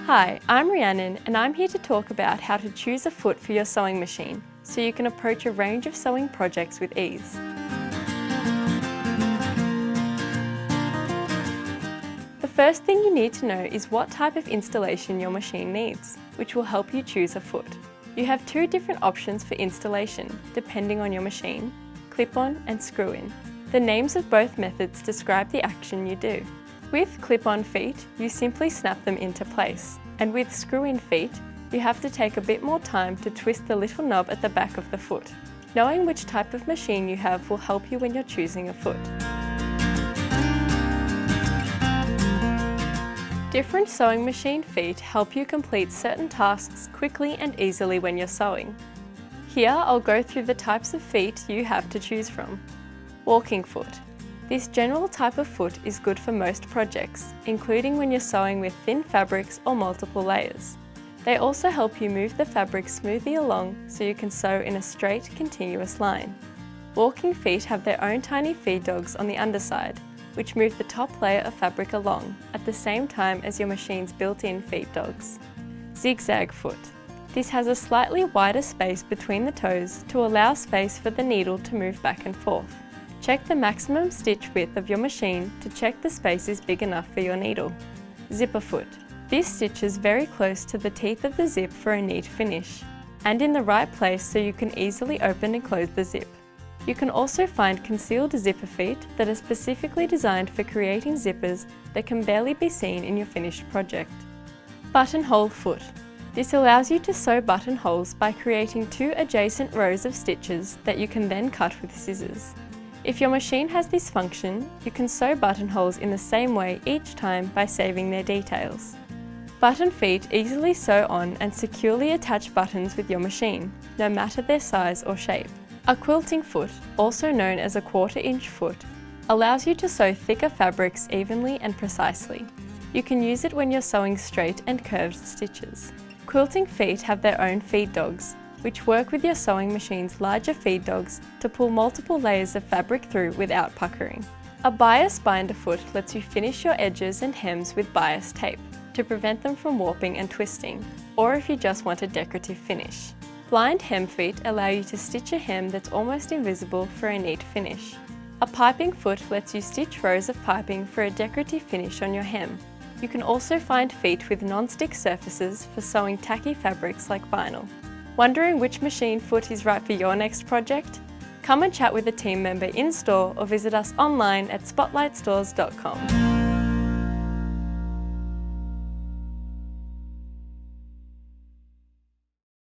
Hi, I'm Rhiannon and I'm here to talk about how to choose a foot for your sewing machine so you can approach a range of sewing projects with ease. The first thing you need to know is what type of installation your machine needs, which will help you choose a foot. You have two different options for installation, depending on your machine: clip-on and screw-in. The names of both methods describe the action you do. With clip-on feet, you simply snap them into place, and with screw-in feet, you have to take a bit more time to twist the little knob at the back of the foot. Knowing which type of machine you have will help you when you're choosing a foot. Different sewing machine feet help you complete certain tasks quickly and easily when you're sewing. Here, I'll go through the types of feet you have to choose from. Walking foot. This general type of foot is good for most projects, including when you're sewing with thin fabrics or multiple layers. They also help you move the fabric smoothly along so you can sew in a straight, continuous line. Walking feet have their own tiny feed dogs on the underside, which move the top layer of fabric along at the same time as your machine's built-in feed dogs. Zigzag foot. This has a slightly wider space between the toes to allow space for the needle to move back and forth. Check the maximum stitch width of your machine to check the space is big enough for your needle. Zipper foot. This stitches very close to the teeth of the zip for a neat finish, and in the right place so you can easily open and close the zip. You can also find concealed zipper feet that are specifically designed for creating zippers that can barely be seen in your finished project. Buttonhole foot. This allows you to sew buttonholes by creating two adjacent rows of stitches that you can then cut with scissors. If your machine has this function, you can sew buttonholes in the same way each time by saving their details. Button feet easily sew on and securely attach buttons with your machine, no matter their size or shape. A quilting foot, also known as a 1/4 inch foot, allows you to sew thicker fabrics evenly and precisely. You can use it when you're sewing straight and curved stitches. Quilting feet have their own feed dogs, which work with your sewing machine's larger feed dogs to pull multiple layers of fabric through without puckering. A bias binder foot lets you finish your edges and hems with bias tape to prevent them from warping and twisting, or if you just want a decorative finish. Blind hem feet allow you to stitch a hem that's almost invisible for a neat finish. A piping foot lets you stitch rows of piping for a decorative finish on your hem. You can also find feet with non-stick surfaces for sewing tacky fabrics like vinyl. Wondering which machine foot is right for your next project? Come and chat with a team member in store or visit us online at spotlightstores.com.